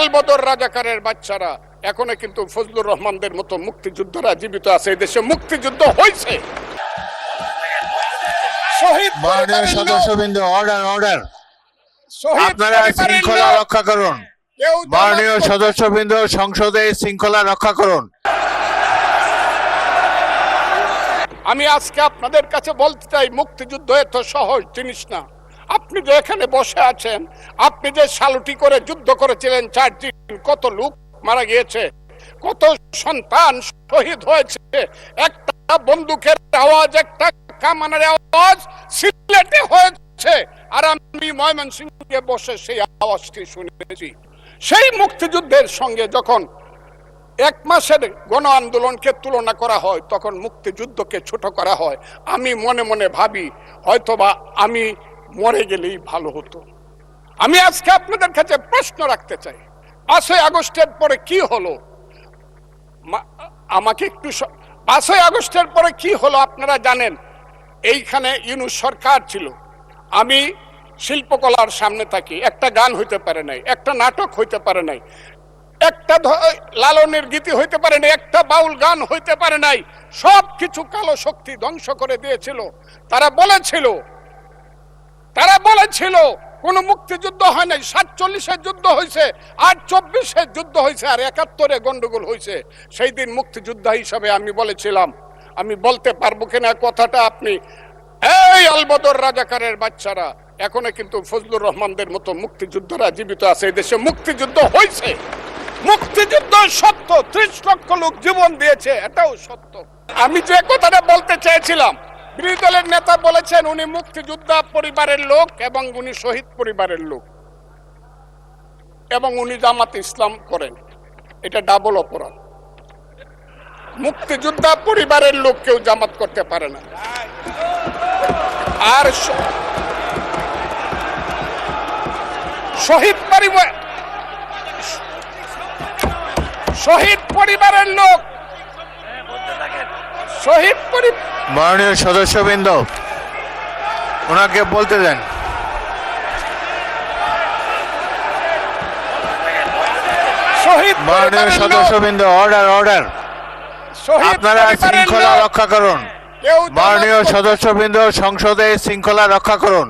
আলবদর রাজাকারের বাচ্চারা এখনো কিন্তু ফজলুর রহমানদের মতো মুক্তিযোদ্ধারা জীবিত আছে। এই দেশে মুক্তিযুদ্ধ হয়েছে। শহীদ মাননীয় সদস্যবৃন্দ, অর্ডার অর্ডার, আপনারা শৃঙ্খলা রক্ষা করুন। মাননীয় সদস্যবৃন্দ, সংসদে শৃঙ্খলা রক্ষা করুন। আমি আজকে আপনাদের কাছে বলতে চাই, মুক্তিযুদ্ধ এত সহজ জিনিস না। আপনি যে এখানে বসে আছেন, আপনি যে সালুটি করে যুদ্ধ করেছিলেন 4 দিন, কত লোক মারা গিয়েছে, কত সন্তান শহীদ হয়েছে। একটা বন্দুকের আওয়াজ, একটা কামানের আওয়াজ সিলেটে হয়েছে, আর আমি ময়মনসিংহে বসে সেই আওয়াজটি শুনেছি। সেই মুক্তিযুদ্ধের সঙ্গে যখন 1 মাসের গণ আন্দোলনকে তুলনা করা হয়, তখন মুক্তিযুদ্ধকে ছোট করা হয়। আমি মনে মনে ভাবি, হয়তোবা আমি মরে গেলেই ভালো হতো। আমি আজকে আপনাদের কাছে প্রশ্ন রাখতে চাই, 5ই আগস্টের পরে কি হলো? আমাকে একটু 5ই আগস্টের পরে কি হলো আপনারা জানেন? এইখানে ইউনূস সরকার ছিল, আমি শিল্পকলার সামনে থাকি। একটা গান হইতে পারে নাই, একটা নাটক হইতে পারে নাই, একটা লালনের গীতি হইতে পারে নাই, একটা বাউল গান হইতে পারে নাই। সব কিছু কালো শক্তি ধ্বংস করে দিয়েছিল। তারা বলেছিল কোন মুক্তিযুদ্ধ হয় নাই। 47-এর যুদ্ধ হয়েছে, আর 24-এর যুদ্ধ হয়েছে, আর 71-এ গন্ডগোল হয়েছে। সেই দিন মুক্তিযোদ্ধা হিসাবে আমি বলেছিলাম, আমি বলতে পারবো কিনা কথাটা আপনি, এই আলবদর রাজাকারের বাচ্চারা এখনো কিন্তু ফজলুর রহমানদের মতো মুক্তিযোদ্ধারা জীবিত আছে। এই দেশে মুক্তিযুদ্ধ হয়েছে। মুক্তিযুদ্ধ সত্য, 30 লক্ষ লোক জীবন দিয়েছে, এটাও সত্য। আমি যে কথাটা বলতে চেয়েছিলাম, বিরোধী দলের নেতা বলেছেন উনি মুক্তিযোদ্ধা পরিবারের লোক এবং উনি শহীদ পরিবারের লোক এবং উনি জামাত ইসলাম করেন। এটা ডাবল অপরাধ। মুক্তিযোদ্ধা পরিবারের লোক কেউ জামাত করতে পারে না। আর শহীদ পরিবারের লোক, মাননীয় সদস্যবৃন্দ, ওনাকে বলতে দেন। মাননীয় সদস্যবৃন্দ, অর্ডার অর্ডার, আপনারা শৃঙ্খলা রক্ষা করুন। মাননীয় সদস্যবৃন্দ, সংসদে শৃঙ্খলা রক্ষা করুন।